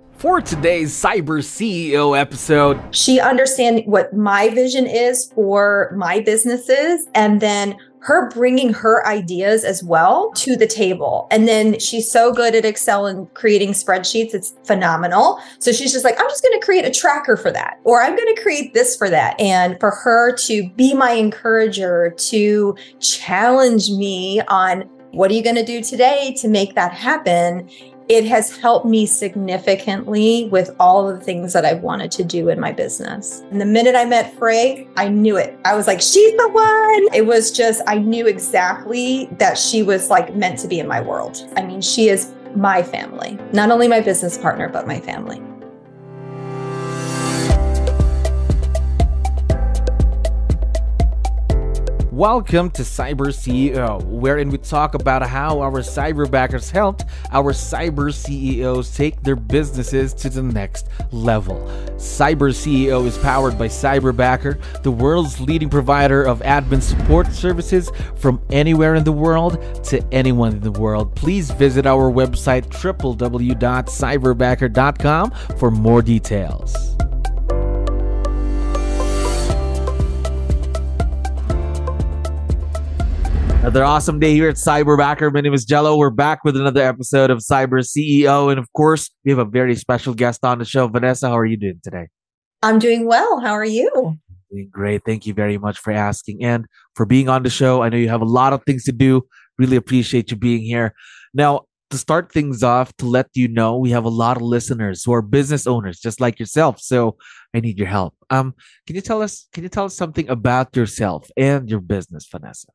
For today's Cyber CEO episode, she understands what my vision is for my businesses, and then her bringing her ideas as well to the table. And then she's so good at Excel and creating spreadsheets. It's phenomenal. So she's just like, I'm just going to create a tracker for that, or I'm going to create this for that. And for her to be my encourager, to challenge me on what are you going to do today to make that happen, it has helped me significantly with all of the things that I've wanted to do in my business. And the minute I met Frey, I knew it. I was like, she's the one. It was just, I knew exactly that she was like meant to be in my world. I mean, she is my family, not only my business partner, but my family. welcome to Cyber CEO, wherein we talk about how our cyberbackers helped our cyber CEOs take their businesses to the next level. Cyber CEO is powered by Cyberbacker, the world's leading provider of admin support services from anywhere in the world to anyone in the world. Please visit our website www.cyberbacker.com for more details. Another awesome day here at Cyberbacker. My name is Jello. We're back with another episode of Cyber CEO. And of course, we have a very special guest on the show. Vanessa, how are you doing today? I'm doing well. How are you? Doing great. Thank you very much for asking and for being on the show. I know you have a lot of things to do. Really appreciate you being here. Now, to start things off, to let you know, we have a lot of listeners who are business owners, just like yourself. So I need your help. Can you tell us something about yourself and your business, Vanessa?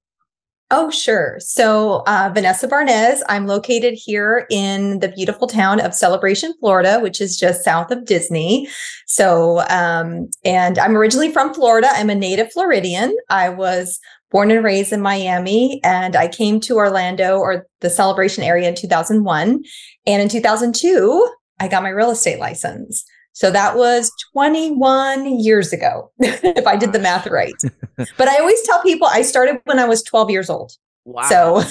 Oh, sure. So Vanessa Barnes, I'm located here in the beautiful town of Celebration, Florida, which is just south of Disney. So, and I'm originally from Florida. I'm a native Floridian. I was born and raised in Miami, and I came to Orlando or the Celebration area in 2001. And in 2002, I got my real estate license. So that was 21 years ago, if I did the math right. But I always tell people I started when I was 12 years old. Wow. So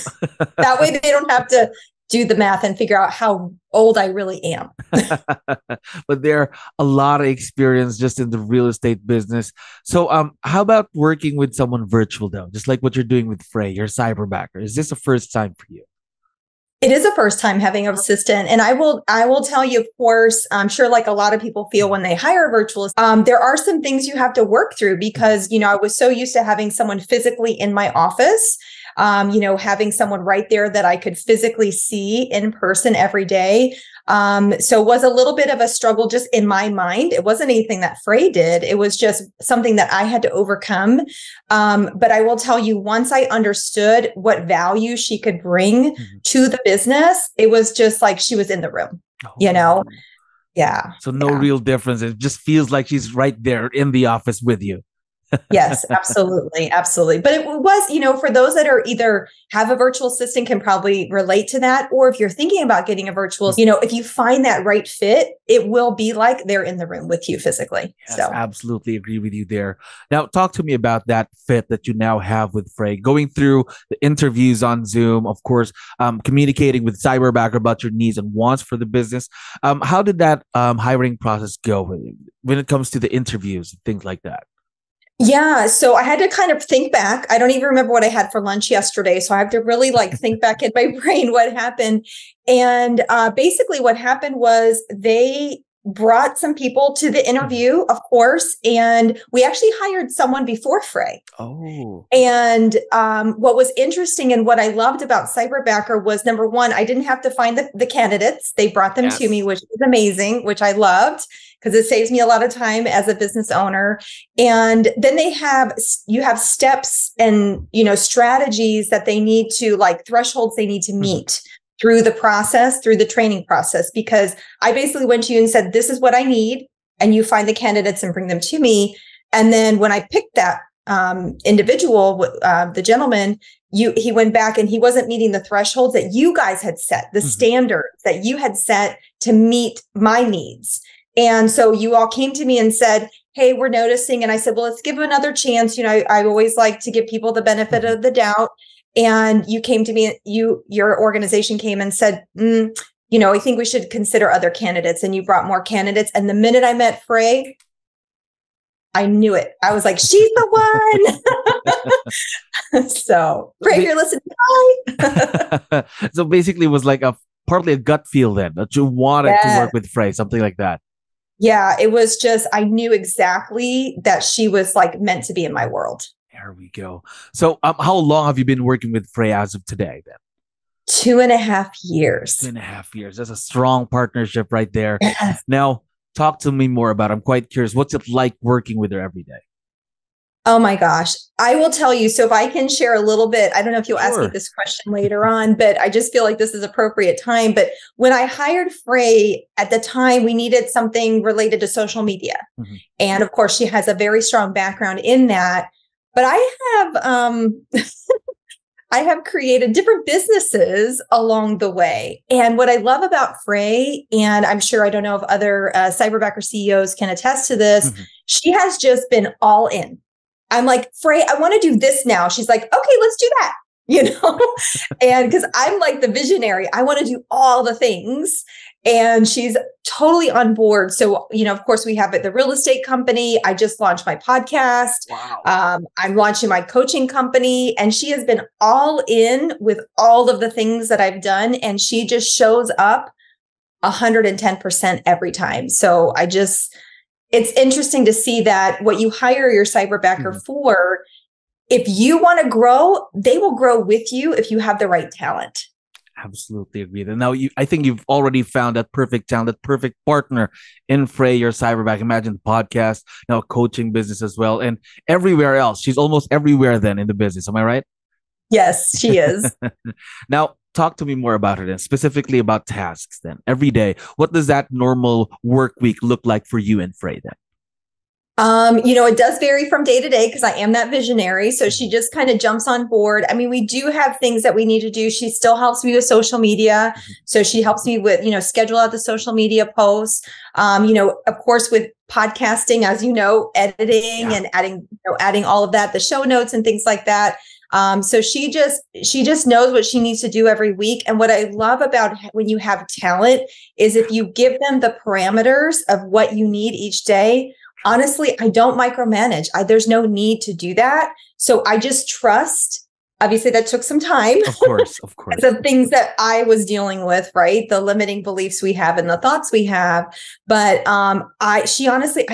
that way they don't have to do the math and figure out how old I really am. But there are a lot of experience just in the real estate business. So how about working with someone virtual though? Just like what you're doing with Frey, your cyberbacker. Is this a first time for you? It is a first time having an assistant. And I will tell you, of course, I'm sure like a lot of people feel when they hire a virtual, there are some things you have to work through because, I was so used to having someone physically in my office, having someone right there that I could physically see in person every day. So it was a little bit of a struggle just in my mind. It wasn't anything that Frey did. It was just something that I had to overcome. But I will tell you, once I understood what value she could bring to the business, it was just like she was in the room, Yeah. So no real difference. It just feels like she's right there in the office with you. Yes, absolutely. Absolutely. But it was, for those that are either have a virtual assistant can probably relate to that. Or if you're thinking about getting a virtual, if you find that right fit, it will be like they're in the room with you physically. Yes, so absolutely agree with you there. Now, talk to me about that fit that you now have with Frey, going through the interviews on Zoom, of course, communicating with Cyberbacker about your needs and wants for the business. How did that hiring process go when it comes to the interviews and things like that? Yeah. So I had to kind of think back. I don't even remember what I had for lunch yesterday. So I have to really think back in my brain what happened. And basically what happened was they brought some people to the interview, of course, and we actually hired someone before Frey. Oh. And what was interesting and what I loved about Cyberbacker was, number one, I didn't have to find the candidates. They brought them to me, which was amazing, which I loved because it saves me a lot of time as a business owner. And then you have steps and, strategies that they need to thresholds they need to meet through the process, through the training process, because I basically went to you and said, this is what I need. And you find the candidates and bring them to me. And then when I picked that individual, the gentleman, he went back and he wasn't meeting the thresholds that you guys had set, the standards that you had set to meet my needs. And so you all came to me and said, hey, we're noticing. And I said, well, let's give him another chance. I always like to give people the benefit of the doubt. And you came to me, your organization came and said, I think we should consider other candidates. And you brought more candidates. And the minute I met Frey, I knew it. I was like, she's the one. So Frey, you're listening. Hi. So basically it was like partly a gut feel then that you wanted to work with Frey, something like that. Yeah, it was just, I knew exactly that she was like meant to be in my world. There we go. So how long have you been working with Frey as of today then? 2.5 years. 2.5 years. That's a strong partnership right there. Yes. Now, talk to me more about it. I'm quite curious. What's it like working with her every day? Oh my gosh. I will tell you. So if I can share a little bit, I don't know if you'll ask me this question later on, but I just feel like this is appropriate time. But when I hired Frey, at the time, we needed something related to social media. Mm-hmm. And of course, she has a very strong background in that. But I have I have created different businesses along the way. And what I love about Frey, and I'm sure I don't know if other Cyberbacker CEOs can attest to this, she has just been all in. I'm like, Frey, I want to do this now. She's like, okay, let's do that. And because I'm like the visionary, I want to do all the things. And she's totally on board. So, of course, we have the real estate company. I just launched my podcast. Wow. I'm launching my coaching company. And she has been all in with all of the things that I've done. And she just shows up 110% every time. So it's interesting to see that what you hire your cyberbacker for, if you want to grow, they will grow with you if you have the right talent. Absolutely agreed. And now I think you've already found that perfect talent, that perfect partner in Frey, your cyberbacker. Imagine the podcast, now coaching business as well, and everywhere else. She's almost everywhere then in the business. Am I right? Yes, she is. Now, talk to me more about her then, specifically about tasks then. Every day, what does that normal work week look like for you and Frey then? It does vary from day to day because I am that visionary. So she just kind of jumps on board. I mean, we do have things that we need to do. She still helps me with social media. So she helps me with, schedule out the social media posts. Of course, with podcasting, as editing and adding all of that, the show notes and things like that. So she just knows what she needs to do every week. And what I love about when you have talent is if you give them the parameters of what you need each day. Honestly, I don't micromanage. There's no need to do that. So I just trust. Obviously, that took some time. Of course. The things that I was dealing with, right? The limiting beliefs we have and the thoughts we have. But I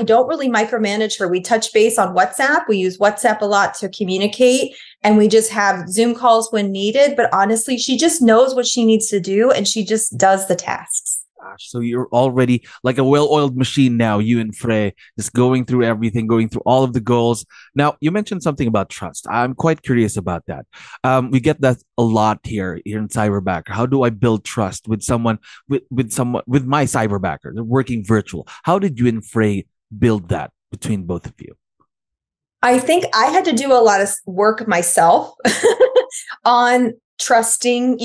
don't really micromanage her. We touch base on WhatsApp. We use WhatsApp a lot to communicate, and we just have Zoom calls when needed. But honestly, she just knows what she needs to do, and she just does the tasks. So you're already like a well-oiled machine now, you and Frey, just going through everything, going through all of the goals. Now, you mentioned something about trust. I'm quite curious about that. We get that a lot here in Cyberbacker. How do I build trust with someone, with my Cyberbacker? They're working virtual. How did you and Frey build that between both of you? I think I had to do a lot of work myself on trusting,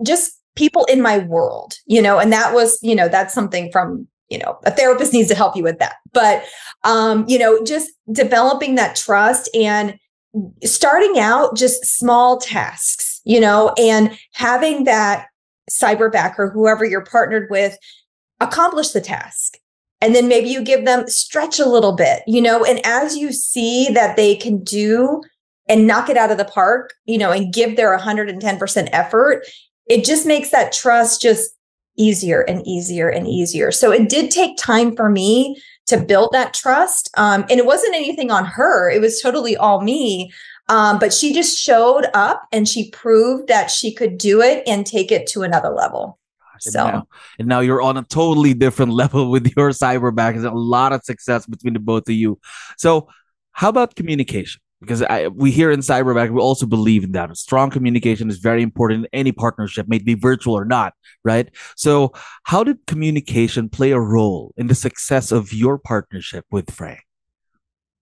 just people in my world, and that was, that's something from, a therapist needs to help you with that. But, just developing that trust and starting out just small tasks, and having that cyberbacker, whoever you're partnered with, accomplish the task. And then maybe you give them stretch a little bit, and as you see that they can do and knock it out of the park, and give their 110% effort, it just makes that trust just easier and easier and easier. So it did take time for me to build that trust. And it wasn't anything on her. It was totally all me. But she just showed up and she proved that she could do it and take it to another level. And now you're on a totally different level with your cyberback. There's a lot of success between the both of you. So how about communication? Because we here in Cyberbacker, we also believe in that. Strong communication is very important in any partnership, may it be virtual or not, right? So how did communication play a role in the success of your partnership with Frey?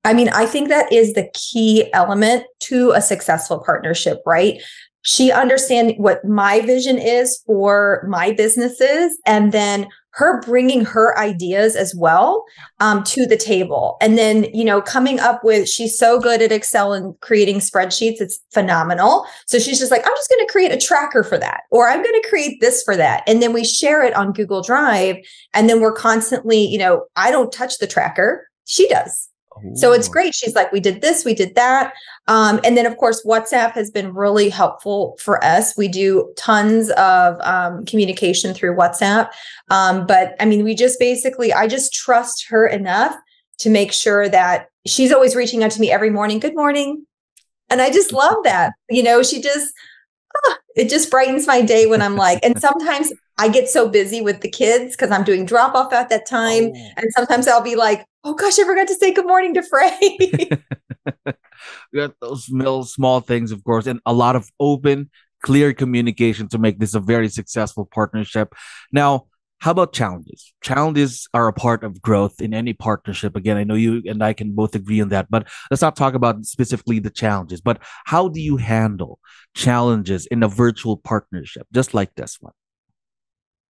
I mean, I think that is the key element to a successful partnership, right? She understands what my vision is for my businesses, and then her bringing her ideas as well to the table. And then, coming up with, she's so good at Excel and creating spreadsheets. It's phenomenal. So she's just like, I'm just going to create a tracker for that, or I'm going to create this for that. And then we share it on Google Drive. And then we're constantly, I don't touch the tracker. She does. So it's great. She's like, we did this, we did that. And then, of course, WhatsApp has been really helpful for us. We do tons of communication through WhatsApp. But I mean, I just trust her enough to make sure that she's always reaching out to me every morning. Good morning. And I just love that. She just, it just brightens my day when I'm like, and sometimes I get so busy with the kids because I'm doing drop off at that time. And sometimes I'll be like, oh gosh, I forgot to say good morning to Frey. We got those small things, of course, and a lot of open, clear communication to make this a very successful partnership. Now, how about challenges? Challenges are a part of growth in any partnership. Again, I know you and I can both agree on that, but let's not talk about specifically the challenges, but how do you handle challenges in a virtual partnership, just like this one?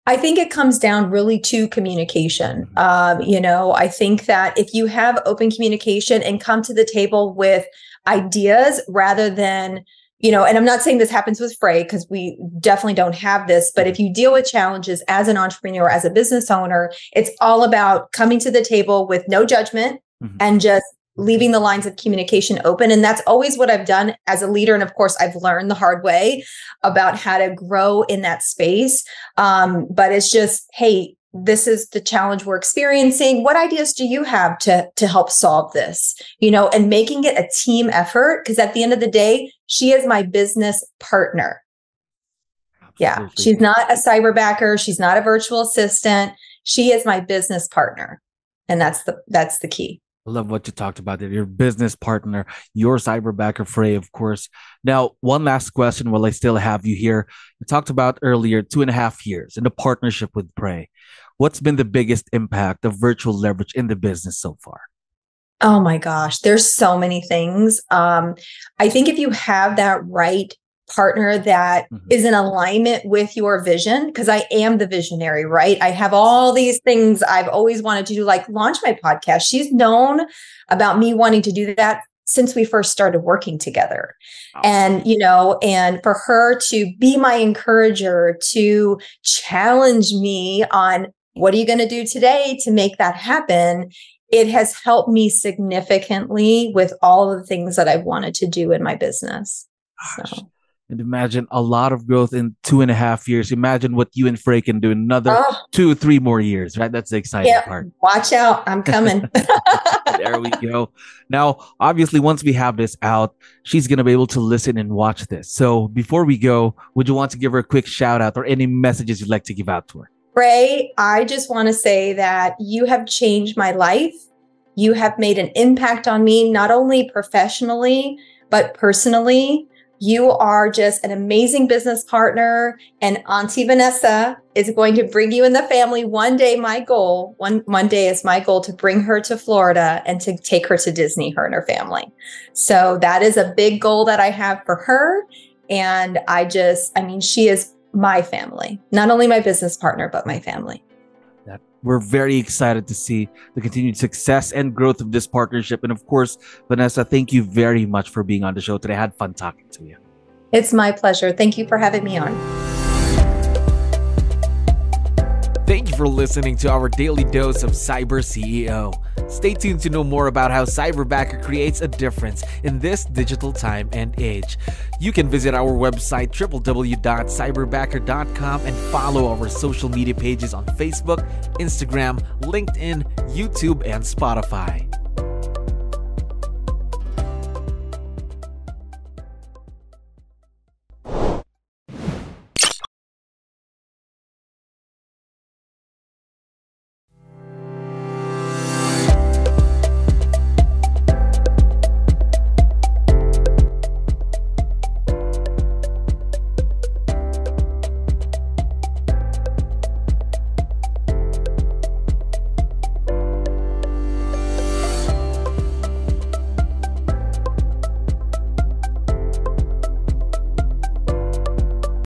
I think it comes down really to communication. I think that if you have open communication and come to the table with ideas rather than, and I'm not saying this happens with Frey because we definitely don't have this, but if you deal with challenges as an entrepreneur, as a business owner, it's all about coming to the table with no judgment and just leaving the lines of communication open. And that's always what I've done as a leader. And of course, I've learned the hard way about how to grow in that space. But it's just, hey, this is the challenge we're experiencing. What ideas do you have to help solve this? And making it a team effort, because at the end of the day, she is my business partner. Absolutely. Yeah. She's not a cyberbacker. She's not a virtual assistant. She is my business partner. And that's the key. I love what you talked about there. Your business partner, your cyberbacker, Frey, of course. Now, one last question while I still have you here. You talked about earlier 2.5 years in the partnership with Frey. What's been the biggest impact of virtual leverage in the business so far? Oh my gosh, there's so many things. I think if you have that right partner that is in alignment with your vision, because I am the visionary, right? I have all these things I've always wanted to do, like launch my podcast. She's known about me wanting to do that since we first started working together. And, and for her to be my encourager, to challenge me on what are you going to do today to make that happen? It has helped me significantly with all of the things that I've wanted to do in my business. So. And imagine a lot of growth in 2.5 years. Imagine what you and Frey can do in another 2 or 3 more years, right? That's the exciting part. Watch out. I'm coming. There we go. Now, obviously, once we have this out, she's going to be able to listen and watch this. So before we go, would you want to give her a quick shout out or any messages you'd like to give out to her? Frey, I just want to say that you have changed my life. You have made an impact on me, not only professionally, but personally. You are just an amazing business partner, and Auntie Vanessa is going to bring you in the family one day. My goal, one day is my goal to bring her to Florida and to take her to Disney, her and her family. So that is a big goal that I have for her. And she is my family, not only my business partner, but my family. We're very excited to see the continued success and growth of this partnership. And of course, Vanessa, thank you very much for being on the show today. I had fun talking to you. It's my pleasure. Thank you for having me on. Thank you for listening to our daily dose of CyberCEO. Stay tuned to know more about how Cyberbacker creates a difference in this digital time and age. You can visit our website www.cyberbacker.com and follow our social media pages on Facebook, Instagram, LinkedIn, YouTube, and Spotify.